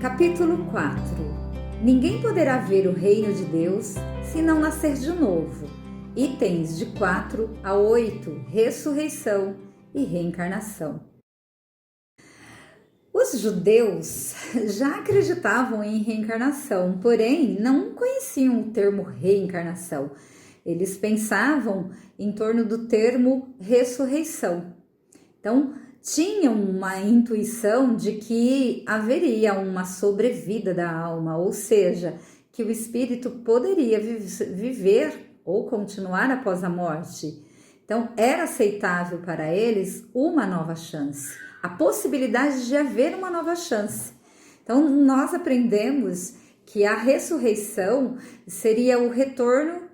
Capítulo 4. Ninguém poderá ver o reino de Deus se não nascer de novo. Itens de 4 a 8. Ressurreição e reencarnação. Os judeus já acreditavam em reencarnação, porém não conheciam o termo reencarnação. Eles pensavam em torno do termo ressurreição. Então, tinham uma intuição de que haveria uma sobrevida da alma, ou seja, que o espírito poderia viver ou continuar após a morte. Então, era aceitável para eles uma nova chance, a possibilidade de haver uma nova chance. Então, nós aprendemos que a ressurreição seria o retorno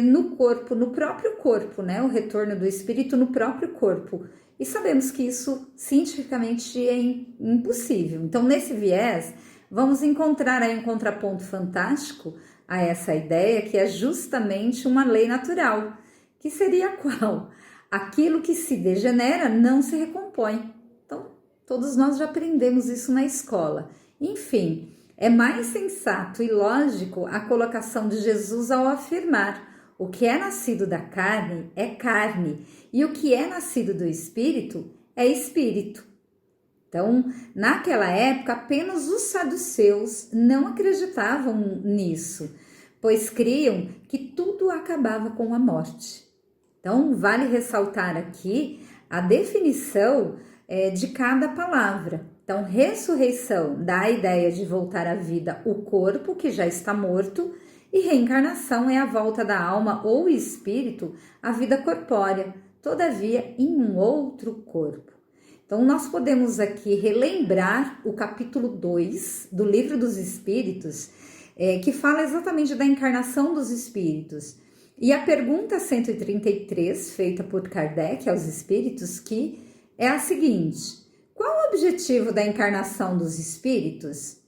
no corpo, no próprio corpo, né? O retorno do espírito no próprio corpo. E sabemos que isso cientificamente é impossível. Então, nesse viés, vamos encontrar aí um contraponto fantástico a essa ideia, que é justamente uma lei natural, que seria qual? Aquilo que se degenera não se recompõe. Então, todos nós já aprendemos isso na escola. Enfim, é mais sensato e lógico a colocação de Jesus ao afirmar: o que é nascido da carne é carne, e o que é nascido do espírito é espírito. Então, naquela época, apenas os saduceus não acreditavam nisso, pois criam que tudo acabava com a morte. Então, vale ressaltar aqui a definição de cada palavra. Então, ressurreição dá a ideia de voltar à vida o corpo que já está morto, e reencarnação é a volta da alma ou espírito à vida corpórea, todavia em um outro corpo. Então, nós podemos aqui relembrar o capítulo 2 do Livro dos Espíritos, que fala exatamente da encarnação dos espíritos. E a pergunta 133, feita por Kardec aos espíritos, que é a seguinte: qual o objetivo da encarnação dos espíritos?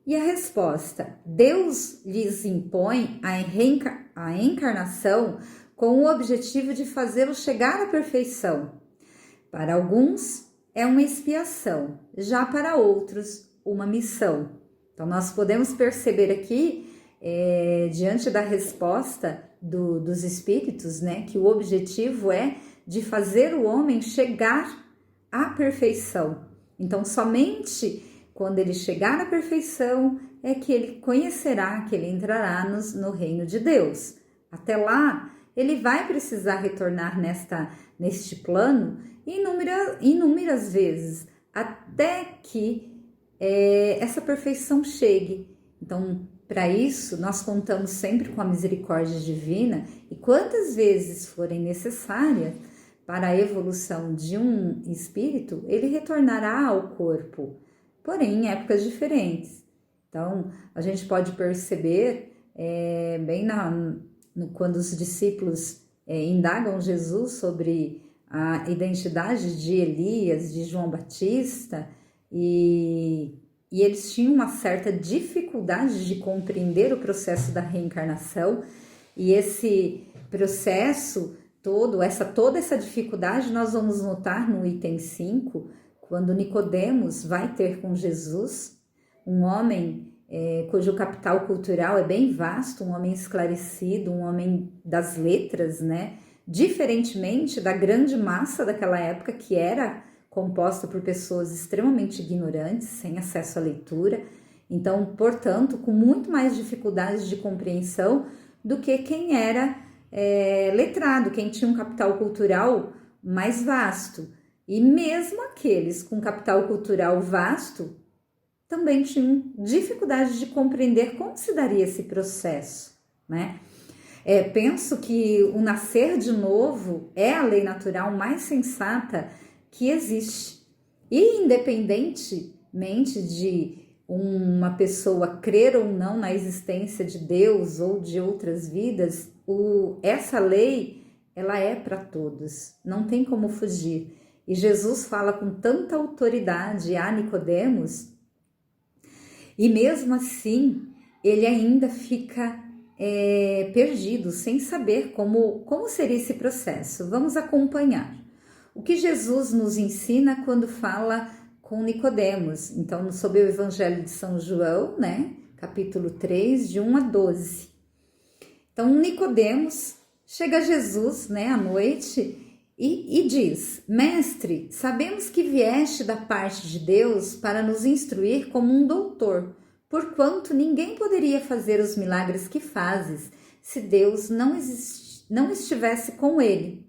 E a resposta: Deus lhes impõe a encarnação com o objetivo de fazê-los chegar à perfeição. Para alguns é uma expiação, já para outros uma missão. Então nós podemos perceber aqui, diante da resposta dos espíritos, né, que o objetivo é de fazer o homem chegar à perfeição. Então somente quando ele chegar à perfeição é que ele conhecerá, que ele entrará no reino de Deus. Até lá, ele vai precisar retornar neste plano inúmeras vezes, até que essa perfeição chegue. Então, para isso, nós contamos sempre com a misericórdia divina, e quantas vezes forem necessárias para a evolução de um espírito, ele retornará ao corpo, porém em épocas diferentes. Então, a gente pode perceber quando os discípulos indagam Jesus sobre a identidade de Elias, de João Batista, e eles tinham uma certa dificuldade de compreender o processo da reencarnação, e esse processo toda essa dificuldade nós vamos notar no item 5, quando Nicodemos vai ter com Jesus, um homem cujo capital cultural é bem vasto, um homem esclarecido, um homem das letras, né? Diferentemente da grande massa daquela época, que era composta por pessoas extremamente ignorantes, sem acesso à leitura, então, portanto, com muito mais dificuldades de compreensão do que quem era letrado, quem tinha um capital cultural mais vasto. E mesmo aqueles com capital cultural vasto também tinham dificuldade de compreender como se daria esse processo, né? Penso que o nascer de novo é a lei natural mais sensata que existe. E independentemente de uma pessoa crer ou não na existência de Deus ou de outras vidas, essa lei, ela é para todos, não tem como fugir. E Jesus fala com tanta autoridade a Nicodemos, e mesmo assim ele ainda fica perdido, sem saber como seria esse processo. Vamos acompanhar o que Jesus nos ensina quando fala com Nicodemos. Então, sob o Evangelho de São João, né, capítulo 3, de 1 a 12. Então, Nicodemos chega a Jesus, né, à noite e diz: Mestre, sabemos que vieste da parte de Deus para nos instruir como um doutor, porquanto ninguém poderia fazer os milagres que fazes se Deus não estivesse com ele.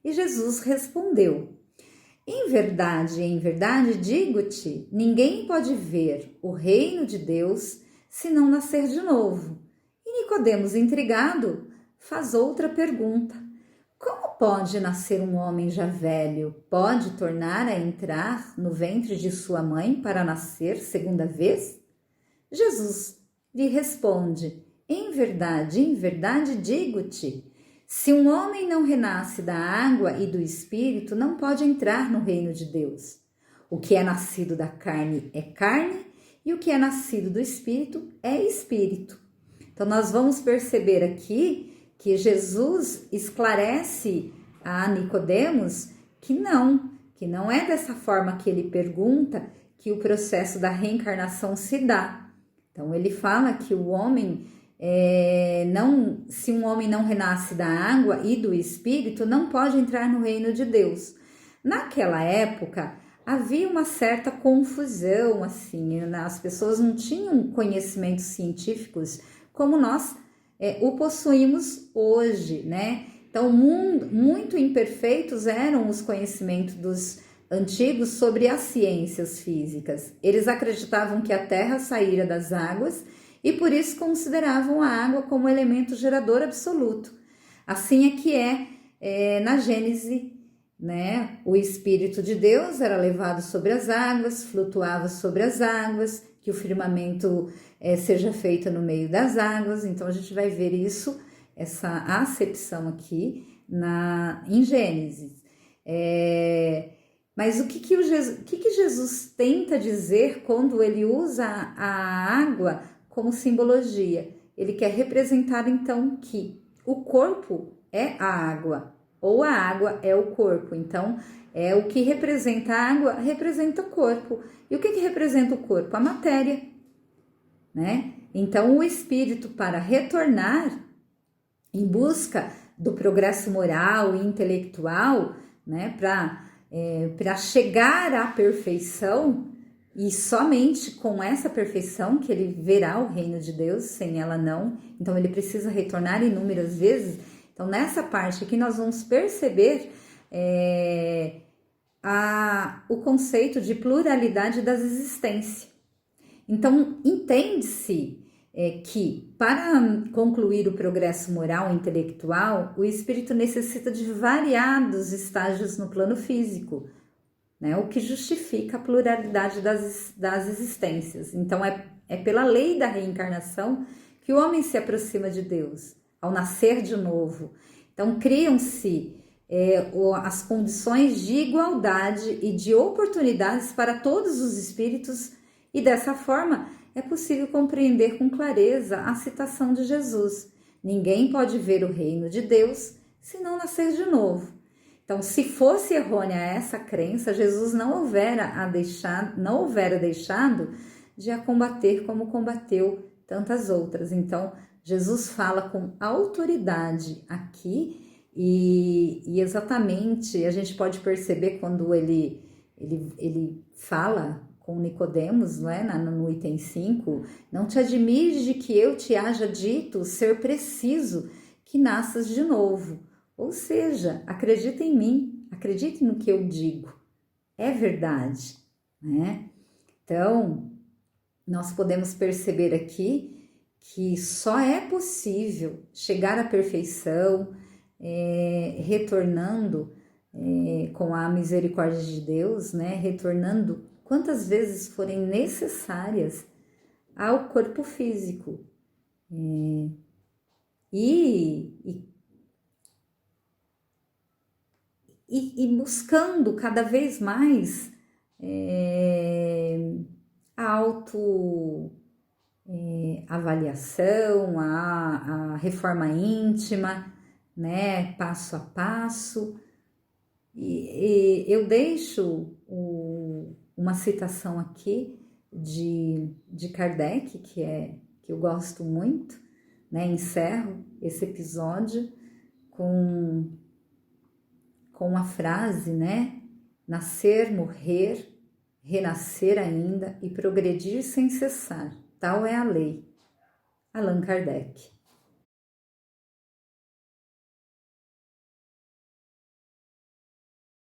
E Jesus respondeu: em verdade, digo-te, ninguém pode ver o reino de Deus se não nascer de novo. E Nicodemos, intrigado, faz outra pergunta: como pode nascer um homem já velho? Pode tornar a entrar no ventre de sua mãe para nascer segunda vez? Jesus lhe responde: em verdade, digo-te, se um homem não renasce da água e do espírito, não pode entrar no reino de Deus. O que é nascido da carne é carne, e o que é nascido do espírito é espírito. Então, nós vamos perceber aqui que Jesus esclarece a Nicodemos que não é dessa forma que ele pergunta que o processo da reencarnação se dá. Então, ele fala que o homem, se um homem não renasce da água e do espírito, não pode entrar no reino de Deus. Naquela época, havia uma certa confusão, assim, as pessoas não tinham conhecimentos científicos como nós o possuímos hoje, né? Então, muito imperfeitos eram os conhecimentos dos antigos sobre as ciências físicas. Eles acreditavam que a Terra saíra das águas e por isso consideravam a água como elemento gerador absoluto. Assim é que na Gênese, né? O Espírito de Deus era levado sobre as águas, flutuava sobre as águas, que o firmamento seja feito no meio das águas. Então, a gente vai ver isso, essa acepção aqui em Gênesis. Mas o que Jesus tenta dizer quando ele usa a água como simbologia? Ele quer representar, então, que o corpo é a água, ou a água é o corpo. Então, o que representa a água representa o corpo. E o que representa o corpo? A matéria, né? Então, o espírito, para retornar em busca do progresso moral e intelectual, né, para chegar à perfeição, e somente com essa perfeição que ele verá o reino de Deus, sem ela não. Então, ele precisa retornar inúmeras vezes. Então, nessa parte aqui, nós vamos perceber o conceito de pluralidade das existências. Então, entende-se que, para concluir o progresso moral e intelectual, o espírito necessita de variados estágios no plano físico, né? O que justifica a pluralidade das existências. Então, é pela lei da reencarnação que o homem se aproxima de Deus, ao nascer de novo. Então, criam-se as condições de igualdade e de oportunidades para todos os espíritos, e dessa forma é possível compreender com clareza a citação de Jesus: ninguém pode ver o reino de Deus se não nascer de novo. Então, se fosse errônea essa crença, Jesus não houvera deixado de a combater como combateu tantas outras. Então, Jesus fala com autoridade aqui, e exatamente a gente pode perceber quando ele fala com Nicodemos, né, no item 5, não te admires de que eu te haja dito ser preciso que nasças de novo. Ou seja, acredita em mim, acredite no que eu digo, é verdade, né? Então, nós podemos perceber aqui que só é possível chegar à perfeição, retornando com a misericórdia de Deus, né? Retornando quantas vezes forem necessárias ao corpo físico. E buscando cada vez mais a autoavaliação, a reforma íntima, né, passo a passo. E eu deixo uma citação aqui de Kardec, que eu gosto muito, né? Encerro esse episódio com a frase, né? Nascer, morrer, renascer ainda e progredir sem cessar. Tal é a lei. Allan Kardec.